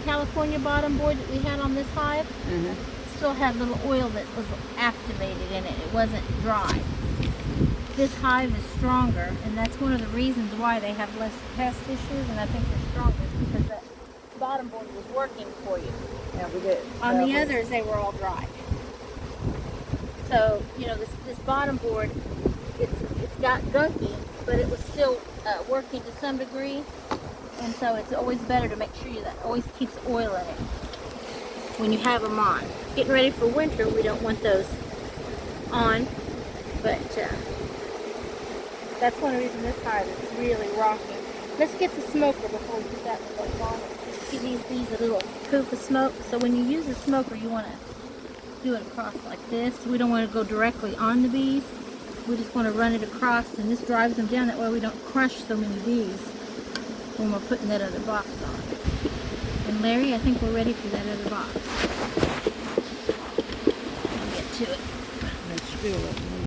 California bottom board that we had on this hive still had little oil that was activated in it. It wasn't dry. This hive is stronger, and that's one of the reasons why they have less pest issues, and I think they're stronger because that bottom board was working for you. Yeah, we did. On the others, they were all dry. So, you know, this bottom board, it's got gunky, but it was still working to some degree, and so it's always better to make sure that always keeps oil in it when you have them on. Getting ready for winter, we don't want those on, but that's one reason this hive is really rocking. Let's get the smoker before we put that stuff on. Give these bees a little poof of smoke. So when you use the smoker, you want to do it across like this. We don't want to go directly on the bees. We just want to run it across, and this drives them down. That way we don't crush so many bees when we're putting that other box on. And Larry, I think we're ready for that other box. I'll get to it. It's still